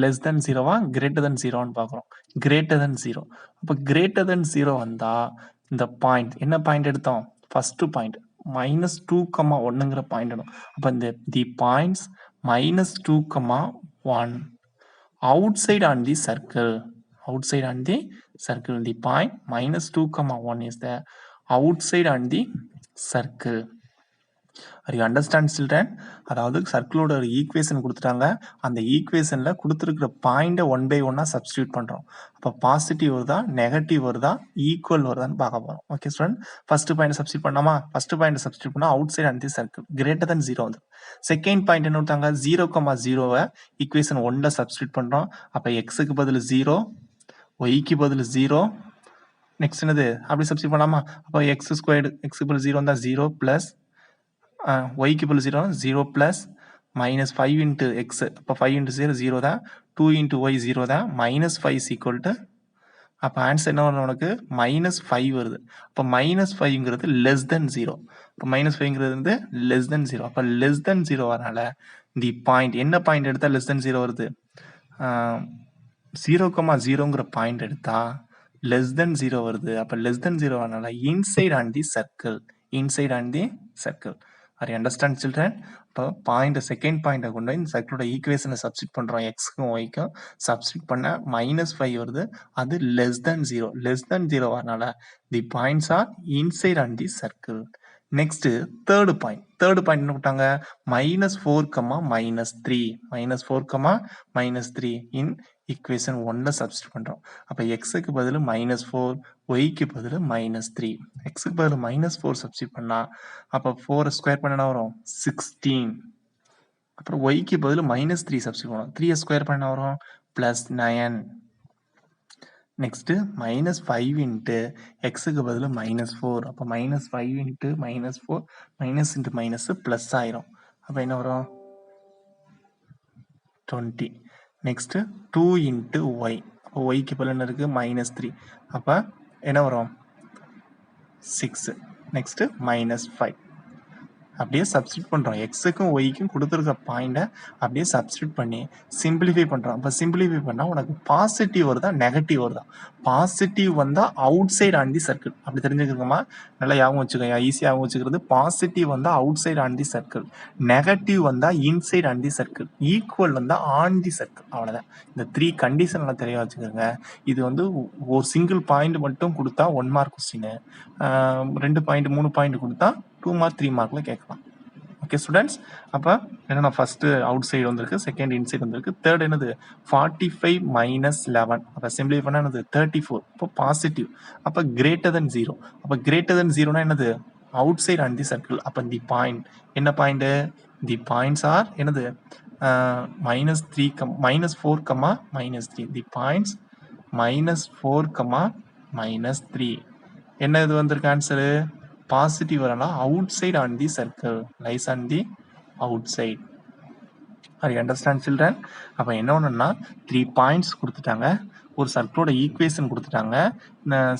லெஸ் தென் ஜீரோவா கிரேட்டர் தென் ஜீரோன்னு பார்க்குறோம் கிரேட்டர் தென் ஜீரோ அப்போ கிரேட்டர் தென் ஜீரோ வந்தால் இந்த பாயிண்ட் என்ன பாயிண்ட் எடுத்தோம் ஃபஸ்ட்டு பாயிண்ட் மைனஸ் 2,1ங்கிற பாயிண்ட் எடுக்கும் அப்போ இந்த தி points minus 2,1 outside on the circle the point minus 2,1 is the outside on the circle. Are you understand children? அதாவது சர்க்கிளோட ஒரு ஈக்குவேஷன் கொடுத்துட்டாங்க அந்த ஈக்குவேஷனில் கொடுத்துருக்கிற பாயிண்டை 1 by 1 சப்ஸ்டியூட் பண்ணுறோம் அப்போ பாசிட்டிவ் வருதா நெகட்டிவ் வருதா ஈக்குவல் வருதான்னு பார்க்க போகிறோம் okay student first point substitute பண்ணாமா ஃபர்ஸ்ட் பாயிண்ட் சப்ஸ்டியூட் பண்ணால் outside and the circle greater than zero வந்து செகண்ட் பாயிண்ட் என்ன கொடுத்தாங்க 0,0 ஈக்குவேஷன் 1ல சப்ஸ்டியூட் பண்ணுறோம் அப்போ எக்ஸுக்கு பதில் 0 ஒய்க்கு பதில் 0 நெக்ஸ்ட் என்னது அப்படி சப்ஸ்டியூட் பண்ணாமா அப்போ எக்ஸ் ஸ்கொயர்டு எக்ஸுக்கு பதில் 0 இருந்தால் 0 ப்ளஸ் ஒய்க்கு பதில் 0 ப்ளஸ் மைனஸ் 5 இன்ட்டு எக்ஸ் அப்போ 5 இன்ட்டு 0 0 தான் 2 இன்ட்டு ஒய் 0 தான் மைனஸ் 5 ஈக்குவல் டு அப்போ ஆன்சர் என்ன வரும் உனக்கு மைனஸ் 5 வருது அப்போ மைனஸ் 5ங்கிறது லெஸ் தென் 0 இப்போ மைனஸ் 5ங்கிறது வந்து லெஸ் தென் 0 அப்போ லெஸ் தென் 0 வரனால தி பாயிண்ட் என்ன பாயிண்ட் எடுத்தால் லெஸ் தென் 0 வருது 0,0ங்கிற பாயிண்ட் எடுத்தா லெஸ் தென் 0 வருது அப்போ லெஸ் தென் 0 வரனால inside on the circle Are you understand children? இப்போ பாயிண்ட் செகண்ட் பாயிண்டை கொண்டு இந்த சர்க்கிளோட ஈக்குவேஷனை சப்ஸ்டியூட் பண்ணுறோம் எக்ஸ்க்கும் ஒய்க்கும் சப்ஸ்டியூட் பண்ண மைனஸ் 5 வருது அது லெஸ் தென் 0 வரனால the points are inside on the circle next third point என்ன போட்டாங்க -4,-3 இன் ஈக்குவேஷன் 1ல சப்ஸ்டியூட் பண்ணுறோம் அப்போ எக்ஸுக்கு பதில் -4 ஒய்க்கு பதில் -3 எக்ஸுக்கு பதில் -4 சப்ஸ்டியூட் பண்ணால் அப்போ 4 ஸ்கொயர் பண்ண வரும் 16 அப்புறம் ஒய்க்கு பதில் -3 சப்ஸ்டியூட் பண்ணுவோம் 3 ஸ்கொயர் பண்ண வரும் +9 நெக்ஸ்ட் -5 இன்ட்டு எக்ஸுக்கு பதில் -4 அப்போ -5 into -4 minus into minus plus ஆயிரும் அப்போ என்ன வரும் 20 நெக்ஸ்ட் 2 இன்ட்டு ஒய் அப்போ ஒய்க்கு பதில் என்ன இருக்குது -3 அப்போ என்ன வரும் 6 நெக்ஸ்ட் -5 அப்படியே சப்ஸ்டியூட் பண்ணுறோம் எக்ஸுக்கும் ஒய்க்கும் கொடுத்துருக்க பாயிண்டை அப்படியே சப்ஸ்டியூட் பண்ணி சிம்பிளிஃபை பண்ணுறோம் அப்போ சிம்பிளிஃபை பண்ணால் உனக்கு பாசிட்டிவ் வருதா நெகட்டிவ் வருதா பாசிட்டிவ் வந்தால் outside on the circle அப்படி தெரிஞ்சுக்கிறோமா நல்லா ஞாபகம் வச்சுக்கோங்க ஈஸியாகவும் வச்சுக்கிறது பாசிட்டிவ் வந்தால் outside on the circle negative வந்தால் inside on the circle equal வந்தால் ஆன் தி சர்க்கிள் அவ்வளோதான் இந்த 3 கண்டிஷன் நல்லா தெளிவாக வச்சுக்கோங்க இது வந்து ஒரு சிங்கிள் பாயிண்ட் மட்டும் கொடுத்தா 1 மார்க் கொஸ்டின் 2 பாயிண்ட் 3 பாயிண்ட் கொடுத்தா 2 மார்க் 3 மார்க்ல கேட்கலாம் ஓகே ஸ்டூடெண்ட்ஸ் அப்போ என்னன்னா ஃபர்ஸ்ட் அவுட் சைடு வந்திருக்கு செகண்ட் இன்சைட் வந்திருக்கு தேர்ட் என்னது 45 - 11 அப்போ சிம்பிளை பண்ணா என்னது 34 இப்போ பாசிட்டிவ் அப்போ கிரேட்டர் தென் 0 அப்போ கிரேட்டர் தென் 0னா என்னது outside on the circle அப்போ தி பாயிண்ட் என்ன பாயிண்ட் தி பாயிண்ட்ஸ் ஆர் என்னது -4, -3 தி பாயிண்ட்ஸ் -4, -3 என்ன இது வந்திருக்கு ஆன்சரு பாசிட்டிவ் வரலாம் outside on the circle lies on the outside அது அண்டர்ஸ்டாண்ட் சில்ட்ரன் அப்போ என்ன ஒன்றுன்னா 3 பாயிண்ட்ஸ் கொடுத்துட்டாங்க ஒரு சர்க்கிளோட ஈக்குவேஷன் கொடுத்துட்டாங்க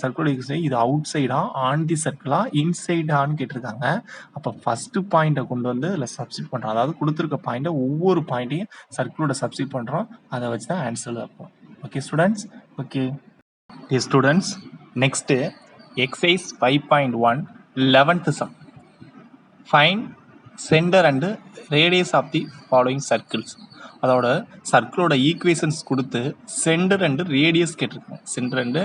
சர்க்கிளோட ஈக்குவேஷன் இது அவுட் சைடா ஆன் தி சர்க்கிளா இன்சைடான்னு கேட்டிருக்காங்க அப்போ ஃபர்ஸ்ட் பாயிண்டை கொண்டு வந்து இதில் சப்ஸ்டியூட் பண்ணுறோம் அதாவது கொடுத்துருக்க பாயிண்டை ஒவ்வொரு பாயிண்ட்டையும் சர்க்கிளோட சப்ஸ்டியூட் பண்ணுறோம் அதை வச்சு தான் ஆன்சர் இருக்கும் okay students okay students next exercise 5.1 11th sum find center and radius of the following circles அதோட சர்க்கிளோட ஈக்குவேஷன்ஸ் கொடுத்து சென்டர் அண்ட் ரேடியஸ் கேட்டிருக்கேன் centre and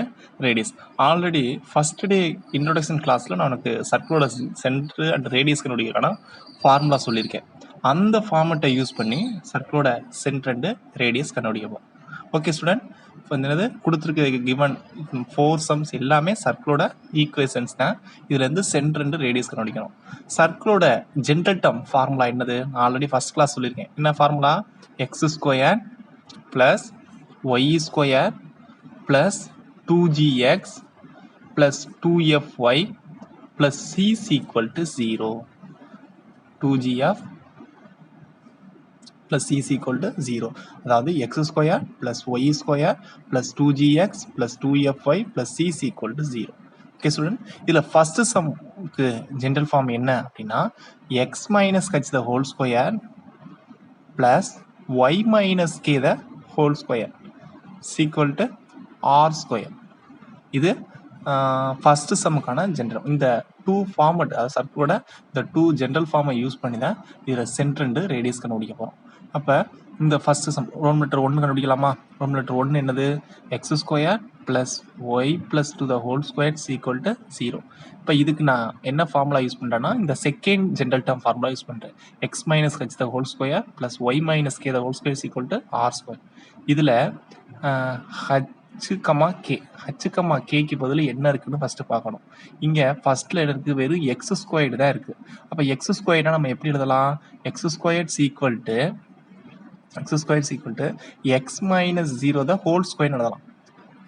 radius already first day introduction கிளாஸில் நான் உனக்கு சர்க்கிளோட சென்டர் அண்ட் ரேடியஸ் கண்டுபிடிக்கிறதுக்கான ஃபார்முலா சொல்லியிருக்கேன் அந்த ஃபார்மெட்டை யூஸ் பண்ணி சர்க்கிளோட சென்டர் அண்ட் ரேடியஸ் கண்டுபிடிக்கப்போம் ஓகே ஸ்டூடெண்ட் இப்போ என்னது கொடுத்துருக்க கிவன் 4 சம்ஸ் எல்லாமே சர்க்கிளோட ஈக்குவேஷன்ஸ் தான் இதுலேருந்து சென்டர் அண்ட் ரேடியஸ் கண்டுபிடிக்கணும் சர்க்கிளோட ஜென்ரல் டேர்ம் ஃபார்முலா என்னது நான் ஆல்ரெடி ஃபர்ஸ்ட் கிளாஸ் சொல்லியிருக்கேன் என்ன formula x² + y² + 2gx + 2fy + c = 0 2g of plus c is equal to 0. அதாவது x square plus y square plus 2gx plus 2fy plus c is equal to 0. Okay student, இதில் first சம்க்கு general form என்ன அப்படின்னா x minus h the whole square plus y minus k the whole square is equal to r square. இது first சம்முக்கான general. இந்த two format, அதாவது சர்க்கிளோட இந்த two general ஃபார்மை use பண்ணி தான் இதில் சென்ட்ரண்டு ரேடியஸ் கண்டுபிடிக்க போகிறோம். அப்போ இந்த ஃபஸ்ட்டு சம் ரோம் லெட்டர் 1 கண்டுபிடிக்கலாமா? ரோம் லெட்டர் 1 என்னது? X square plus y plus two the whole square equal to 0. இப்போ இதுக்கு நான் என்ன ஃபார்முலா யூஸ் பண்ணுறேன்னா இந்த second general term formula use பண்ணுறேன். X minus h the whole square plus y minus k the whole square equal to r square. இதில் ஹச்சுக்கமா கேக்கு பதில் என்ன இருக்குன்னு ஃபர்ஸ்ட் பார்க்கணும். இங்க ஃபர்ஸ்ட்ல இருக்கு வெறும் எக்ஸ் ஸ்கொயர்டு தான் இருக்கு. அப்ப எக்ஸ் ஸ்கொயர்டா நம்ம எப்படி எழுதலாம்? X squared equal to X minus 0 the whole square எழுதலாம்.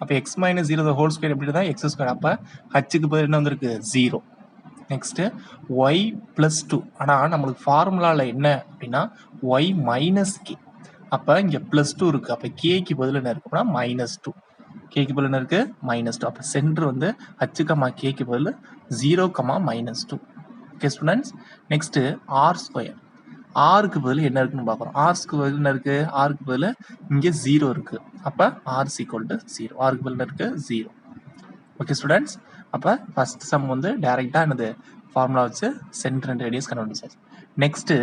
அப்ப எக்ஸ் மைனஸ் 0 த ஹோல் ஸ்கொயர் எப்படி எழுதா? X square. அப்ப ஹச்சுக்கு பதில் என்ன வந்திருக்கு? 0. Next y plus 2. ஆனா நம்மளுக்கு ஃபார்முலால என்ன அப்படின்னா ஒய் மைனஸ் கே. அப்ப இங்க பிளஸ் 2 இருக்கு. அப்ப கேக்கு பதில் என்ன இருக்கு அப்படின்னா -2. கேக்கு பதில் என்ன இருக்கு? -2. அப்போ சென்டர் வந்து ஹச்சுக்கமா கேக்கு பதில் 0, -2. Okay students, next r square. ஆருக்கு பதில் என்ன இருக்குன்னு பார்க்குறோம். ஆர்ஸ்க்கு பதில் என்ன இருக்கு? ஆருக்கு பதில் இங்கே 0 இருக்கு. அப்போ ஆர் ஈக்குவல் டு 0. ஆருக்கு பதில் இருக்கு 0. ஓகே ஸ்டூடெண்ட்ஸ், அப்போ ஃபர்ஸ்ட் சம் வந்து டைரெக்டாக என்னது ஃபார்முலா வச்சு சென்டர் அண்ட் ரேடியஸ் கண்டுபிடிச்சாச்சு. நெக்ஸ்ட்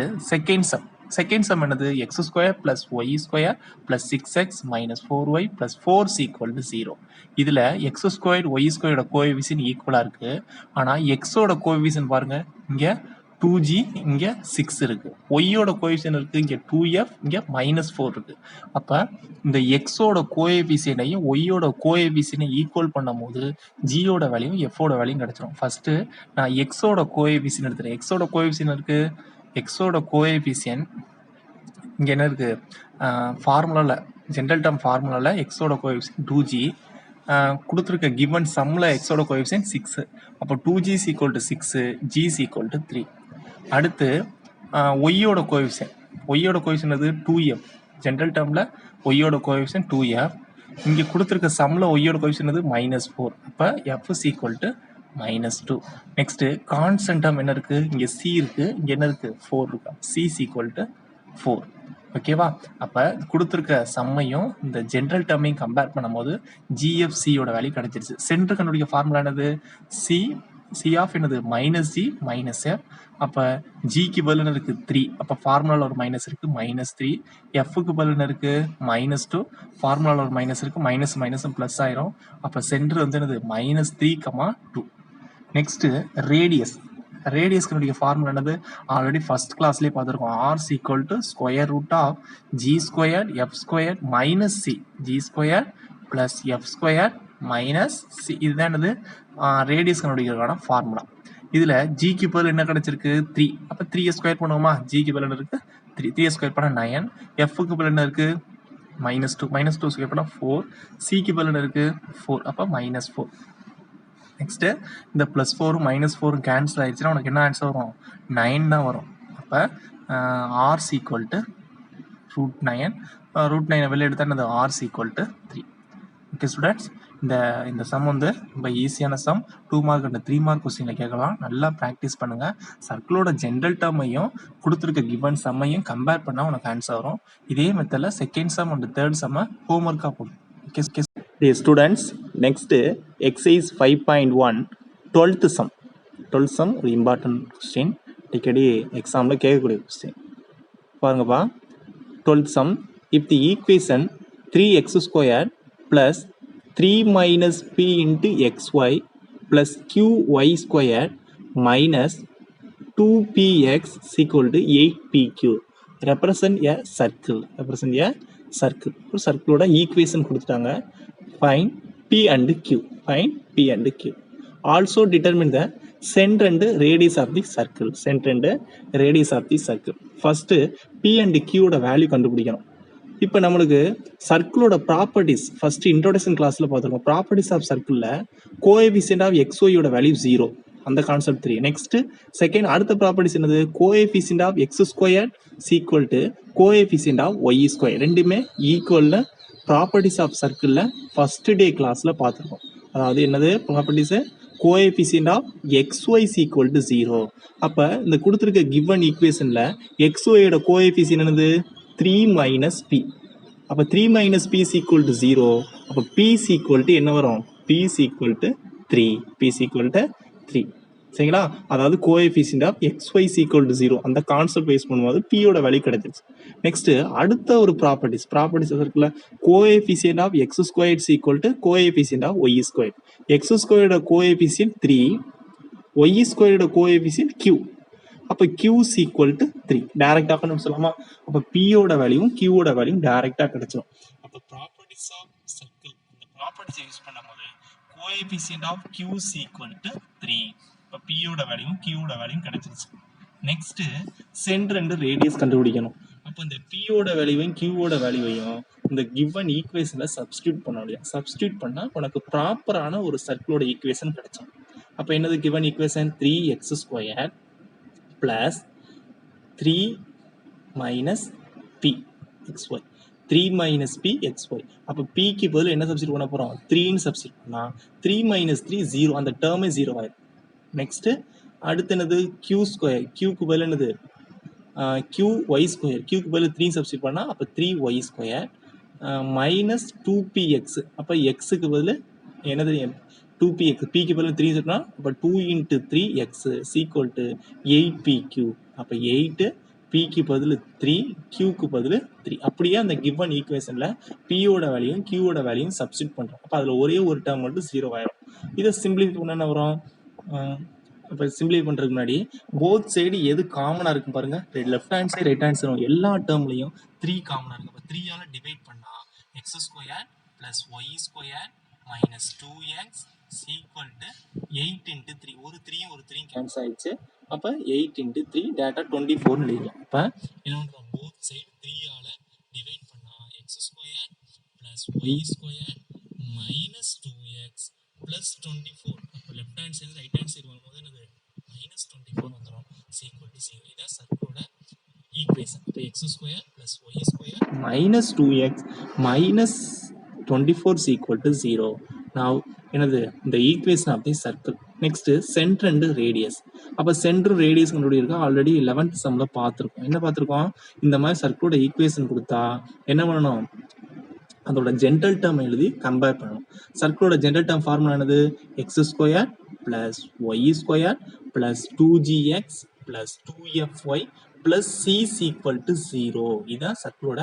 செகண்ட் சம் என்னது? X square plus y square plus 6x minus 4y plus 4 equal to 0. இதில் எக்ஸ் ஸ்கொயர் ஒய் ஸ்கொயரோட கோஎஃபிஷியன்ட் ஈக்குவலாக இருக்கு. ஆனால் எக்ஸோட கோஎஃபிஷியன்ட் பாருங்க, இங்கே 2g, இங்கே 6 இருக்கு. ஒய்யோட கோஎஃபிஷியன்ட் இருக்கு, இங்கே 2f, இங்கே -4 இருக்கு. அப்போ இந்த எக்ஸோட கோஎஃபிஷியன்ட்டையும் ஒய்யோட கோஎஃபிஷியன்ட்டையும் ஈக்குவல் பண்ணும்போது ஜியோட வேல்யூவும் எஃபோட வேல்யூவும் கிடைச்சிடும். ஃபர்ஸ்ட் நான் எக்ஸோட கோஎஃபிஷியன்ட் எடுத்துறேன். எக்ஸோட கோஎஃபிஷியன்ட் இருக்கு, எக்ஸோட கோஎஃபிஷியன்ட் இங்கே என்ன இருக்கு? ஃபார்முலாவில் ஜென்ரல் டேர்ம் ஃபார்முலாவில் எக்ஸோட கோஎஃபிஷியன்ட் 2g கொடுத்துருக்க கிவன் சம்மில் எக்ஸோட கோஎஃபிஷியன்ட் 6. அப்போ 2g is equal to 6, g is equal to 3. அடுத்து ஒய்யோட கோஎஃபிஷியன்ட் அது 2f. ஜென்ரல் டேர்மில் ஒய்யோட கோஎஃபிஷியன்ட் 2f. இங்கே கொடுத்துருக்க சம்மில் ஒய்யோட கோஎஃபிஷியன்ட் அது -4. அப்போ f is equal to -2. Next constant term என்ன இருக்கு? இங்கே c இருக்கு, இங்கே என்ன இருக்கு? 4 இருக்கு. c is equal to 4. ஓகேவா? அப்போ கொடுத்துருக்க சம்மையும் இந்த ஜென்ரல் டேர்மையும் கம்பேர் பண்ணும்போது ஜிஎஃப்சியோட வேல்யூ கிடைச்சிருச்சு. சென்டர் கண்டுபிடிக்க ஃபார்முலா என்னது? சி ஆஃப் என்னது? -g -f. அப்போ ஜிக்கு பதில் இருக்கு 3. அப்போ ஃபார்முலாவில் ஒரு மைனஸ் இருக்கு, -3. எஃப்க்கு பதில் இருக்கு -2. ஃபார்முலாவில் ஒரு மைனஸ் இருக்கு, மைனஸும் ப்ளஸ் ஆயிரும். அப்போ சென்டர் வந்து என்னது? -3, 2. நெக்ஸ்ட் ரேடியஸ் கண்டுபிடிக்க ஃபார்முலா என்னது? ஆல்ரெடி ஃபர்ஸ்ட் கிளாஸ்லேயே பார்த்துருக்கோம். R equal to square root of g square f square minus c. G square plus f square minus c. இதுதான் என்னது? ரேடியஸ் கண்டுபிடிக்கிறதுக்கான ஃபார்முலா. இதில் ஜிக்கு பதில் என்ன கிடைச்சிருக்கு? 3. அப்போ 3 ஸ்கொயர் பண்ணுவோமா? ஜிக்கு பதில் என்ன இருக்கு? 3 ஸ்கொயர் பண்ண 9. எஃப்க்கு பதில் என்ன இருக்கு? -2 ஸ்கொயர் பண்ண 4. சிக்கு பதில் என்ன இருக்கு? 4. அப்போ -4. நெக்ஸ்ட் இந்த +4 -4 கேன்சல் ஆயிடுச்சுன்னா உனக்கு என்ன ஆன்சர் வரும்? 9 தான் வரும். அப்போ ஆர் ஈக்குவல் டு √9. √9 வெளியே எடுத்தா என்னது? R equal to 3. Okay students, இந்த சம் வந்து ரொம்ப ஈஸியான சம். 2 மார்க் அண்ட் 3 மார்க் கொஸ்டினில் கேட்கலாம். நல்லா ப்ராக்டிஸ் பண்ணுங்கள். சர்க்கிளோட ஜென்ரல் டேர்மையும் கொடுத்துருக்க கிவன் சம்மையும் கம்பேர் பண்ணால் உனக்கு ஆன்சர் வரும். இதே மெத்தடில் செகண்ட் சம் அண்ட் தேர்ட் சம்மை ஹோம்ஒர்க்காக போடும். Okay Dear students, next exercise 5.1 12th sum. 12th sum ஒரு இம்பார்ட்டன்ட் கொஸ்டின், அடிக்கடி எக்ஸாமில் கேட்கக்கூடிய கொஸ்டின். பாருங்கப்பா, 12th sum. If the equation 3x squared plus 3 minus p into xy plus qy squared minus 2px is equal to 8pq represent a circle. ஒரு சர்க்கிளோட equation கொடுத்துட்டாங்க. Find P and Q. Also determine the center and radius of the circle. First P and Q ஓட value கண்டுபிடிக்கணும். இப்போ நம்மளுக்கு சர்க்கிளோட properties first introduction கிளாஸ்ல பார்த்துருக்கோம். ப்ராப்பர்ட்டிஸ் ஆஃப் சர்க்கிளில் கோஎஃபிஷியன்ட் ஆஃப் XY யோட வேல்யூ 0. அந்த கான்செப்ட் 3. நெக்ஸ்ட் செகண்ட் அடுத்த ப்ராப்பர்ட்டிஸ் என்னது, coefficient of x square equal to coefficient of y square, ரெண்டுமே ஈக்குவல்னு ப்ராப்பர்ட்டிஸ் ஆஃப் சர்க்கிளில் ஃபர்ஸ்ட் டே கிளாஸில் பார்த்துருக்கோம். அதாவது என்னது properties, coefficient of xy equal to 0. அப்போ இந்த கொடுத்துருக்க கிவன் ஈக்குவேஷனில் xyயோட கோஎஃபிஷியன்ட் என்னது 3 மைனஸ் பி. அப்போ 3 மைனஸ் பி ஈக்குவல் டு 0. அப்போ பி ஈக்குவல் டு என்ன வரும், p equal to 3. P equal to 3. சரிங்களா, அதாவது coefficient of xy equal to 0 அந்த கான்செப்ட் பேஸ் பண்ணும்போது பியோட வேல்யூ கிடைச்சிருச்சு. நெக்ஸ்ட் அடுத்த ஒரு ப்ராப்பர்ட்டிஸ் இருக்குல்ல, coefficient of x square equal to coefficient of y square. X ஸ்கொயரோட கோஎஃபிஷியன்ட் 3, ஒய் ஸ்கொயரோட கோஎஃபிஷியன்ட் q. அப்போ q ஈக்குவல் டு 3 டைரக்டா பண்ண சொல்லலாமா. அப்போ பியோட வேல்யூவும் கியூவோட வேல்யூவும் டைரக்டா கிடைச்சிடும். அப்போ ப்ராப்பர்ட்டிஸ் ஆஃப் சர்க்கிள் இந்த ப்ராப்பர்ட்டிஸ் யூஸ் பண்ணும்போது coefficient of q equal to 3. இப்போ பியோட வேல்யூவும் கியூவோட வேல்யூவும் கிடைச்சிருச்சு. நெக்ஸ்ட் சென்டர் அண்ட் ரேடியஸ் கண்டுபிடிக்கணும். அப்போ இந்த பியோட வேல்யூவையும் கியூவோட வேல்யூவையும் இந்த கிவன் ஈக்குவேஷன்ல சப்ஸ்டியூட் பண்ண முடியும். சப்ஸ்டியூட் பண்ணா உனக்கு ப்ராப்பரான ஒரு சர்க்கிளோட ஈக்குவேஷன் கிடைக்கும். அப்போ என்னது given equation, 3x square plus 3 minus p xy, 3 minus p xy. அப்போ பிக்கு பதில் என்ன சப்ஸ்டியூட் பண்ண போறோம், 3ன்னு சப்ஸ்டியூட் பண்ணா 3 மைனஸ் 3 0, அந்த டேர்மே 0 ஆயிடும். நெக்ஸ்ட் அடுத்து என்னது q ஸ்கொயர், q பதில் என்னது q y ஸ்கொயர், q பதில் 3 சப்ஸ்டியூட் பண்ணா அப்போ 3y ஸ்கொயர் மைனஸ் 2px. அப்போ எக்ஸுக்கு பதில் என்னது 2px, pக்கு பதில் 3 சொன்னா அப்போ 2 into 3x equal to 8pq. அப்போ 8, pக்கு பதில் 3, qக்கு பதில் 3. அப்படியே அந்த கிவன் ஈக்குவேஷன்ல பியோட வேல்யூயும் கியூவோட வேல்யூயும் சப்ஸ்டியூட் பண்றோம். அப்போ அதுல ஒரே ஒரு டேர்ம் மட்டும் 0 ஆயிடும். இதை சிம்பிளிஃபை பண்ண என்ன வரும், இப்போ சிம்பிளிஃபை பண்ணுறதுக்கு முன்னாடி போத் சைடு எது காமனாக இருக்கும் பாருங்க, left hand side right hand side எல்லா டேர்ம்லையும் 3 காமனாக இருக்கும். அப்போ 3ஆல் டிவைட் பண்ணால் x square plus y square minus 2x equal to 8 into 3. ஒரு 3யும் ஒரு 3யும் கேன்சல் ஆயிடுச்சு. அப்போ 8 into 3 டேட்டா 24 எழுதிக்கலாம். அப்போ என்ன பண்ணுறோம், போத் சைடு 3ஆல் டிவைட் பண்ணால் x square plus y square minus 2x plus 24. அப்போ left hand side right hand side வரும்போது என்னது மைனஸ் 24 வந்துடும். Equal to 0. இதான் சர்க்கிளோட ஈக்குவேஷன். இப்போ x square plus y square minus 2x minus 24 equal to 0. நான் என்னது இந்த equation of the circle. Next centre and radius. அப்போ சென்டர் ரேடியஸ் கண்டுபிடிக்க ஆல்ரெடி 11th சம்ல பார்த்துருக்கோம். என்ன பார்த்துருக்கோம், இந்த மாதிரி சர்க்கிளோட ஈக்குவேஷன் கொடுத்தா என்ன பண்ணணும், அதோட ஜென்ரல் டேர்ம் எழுதி கம்பேர் பண்ணணும். சர்க்கிளோட ஜென்ரல் டேர்ம் ஃபார்முலா என்னது, x square plus y square plus 2gx plus 2fy plus c equal to 0. இதுதான் சர்க்கிளோட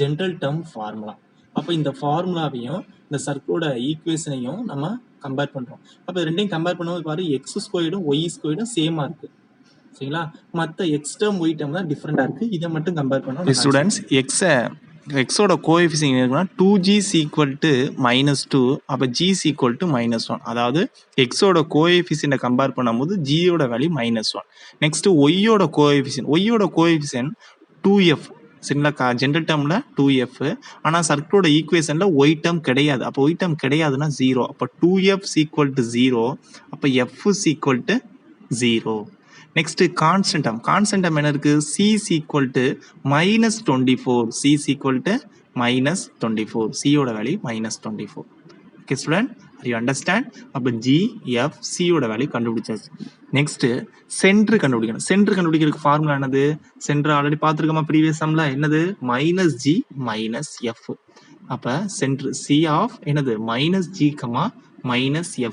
ஜென்ரல் டேர்ம் ஃபார்முலா. அப்போ இந்த ஃபார்முலாவையும் இந்த சர்க்கிளோட ஈக்குவேஷனையும் நம்ம கம்பேர் பண்றோம். அப்போ ரெண்டையும் கம்பேர் பண்ணும்போது பாரு, எக்ஸ் ஸ்கொயரும் ஒய் ஸ்கொயரும் சேமா இருக்கு. சரிங்களா, மற்ற எக்ஸ் டேர்ம் ஒய் டேர்ம் தான் டிஃப்ரெண்டா இருக்கு. இதை மட்டும் கம்பேர் பண்ணோம். ஸ்டூடெண்ட்ஸ் எக்ஸோட கோஎஃபிஷியன்ட் இருக்குன்னா 2g ஈக்குவல் டு -2, அப்போ g ஈக்குவல் டு -1. அதாவது எக்ஸோட கோஎஃபிஷியன்ட்டை கம்பேர் பண்ணும்போது ஜியோட வேல்யூ -1. நெக்ஸ்ட் ஒய்யோட கோஎஃபிஷியன்ட் 2f. சரிங்களா, ஜென்ரல் டேர்மில் 2f. ஆனால் சர்க்கிளோட ஈக்குவேஷனில் ஒய் டேர்ம் கிடையாது. அப்போ ஒய் டேர்ம் கிடையாதுன்னா 0. அப்போ 2f ஈக்குவல் டு 0. அப்போ f equal to 0. Next constant term என்ன இருக்கு, c equal to -24. c equal to -24. சியோட value -24. Okay student, you understand. அப்போ ஜி எஃப் சியோட வேல்யூ கண்டுபிடிச்சாச்சு. நெக்ஸ்ட் சென்டர் கண்டுபிடிக்கணும். சென்டர் கண்டுபிடிக்கிறதுக்கு ஃபார்முலா என்னது, சென்டர் ஆல்ரெடி பார்த்துருக்கோமா ப்ரீவியஸ் சம்ல, என்னது -g -f. அப்போ சென்டர் சி ஆஃப் என்னது -g,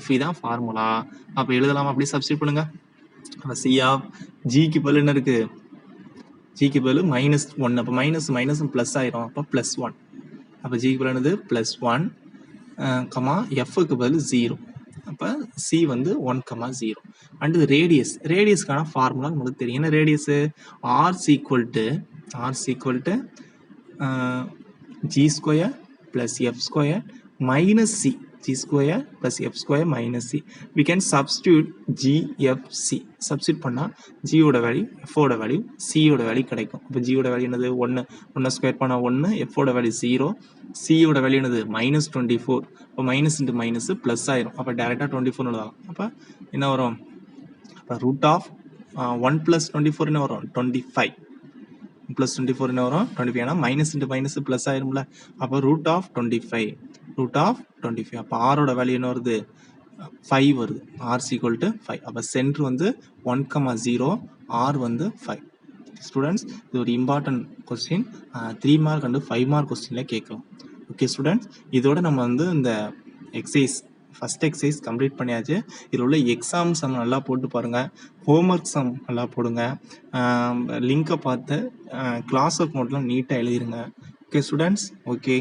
-f தான் ஃபார்முலா. அப்போ எழுதலாமா, அப்படி சப்ஸ்டிட் பண்ணுங்க. அப்போ சி ஆஃப் ஜிக்கு பதில் என்ன இருக்கு, ஜிக்கு பதில் -1. அப்போ மைனஸ் ப்ளஸ் ஆயிரும். அப்போ +1. அப்போ ஜிக்கு பதில் என்னது +1, எஃப்க்கு பதில் 0. அப்போ சி வந்து 1, 0. அண்டு ரேடியஸ்க்கான ஃபார்முலா நமக்கு தெரியும். என்ன radius, r equal to g square plus f square minus c. g square plus f square minus c. We can substitute g, f, c. Substitute பண்ணா g ஓட வேல்யூ, f ஓட value, c ஓட value கிடைக்கும். அப்போ g ஓட value என்னது 1 square பண்ணா 1, f ஓட வேல்யூ 0, c ஓட வேல்யூ என்னது -24. அப்போ மைனஸ் இன்ட்டு மைனஸ் ப்ளஸ் ஆயிரும். அப்போ டேரெக்டாக 24 எழுதலாம். அப்போ என்ன வரும், ரூட் ஆஃப் 1 + 24 என்ன வரும் 25 + 24 என்ன வரும் 25 ஏன்னா மைனஸ் இன்ட்டு மைனஸ் ப்ளஸ் ஆயிரும்ல அப்போ ரூட் ஆஃப் 25 அப்போ ஆரோட வேல்யூ என்ன வருது 5 வருது ஆர் ஈக்குவல் டு 5 அப்போ சென்டர் வந்து 1,0 ஆர் வந்து 5 ஸ்டூடெண்ட்ஸ் இது ஒரு important question 3 mark and 5 mark கொஸ்டின்ல கேட்கலாம் ஓகே ஸ்டூடெண்ட்ஸ் இதோட நம்ம வந்து இந்த எக்ஸசைஸ் ஃபர்ஸ்ட் எக்ஸசைஸ் கம்ப்ளீட் பண்ணியாச்சு இதில் உள்ள எக்ஸாம் சம் நல்லா போட்டு பாருங்கள் ஹோம்ஒர்க் சம் நல்லா போடுங்க லிங்கை பார்த்து கிளாஸ் ஒர்க் நோட்லாம் நீட்டாக எழுதிருங்க ஓகே ஸ்டூடெண்ட்ஸ் ஓகே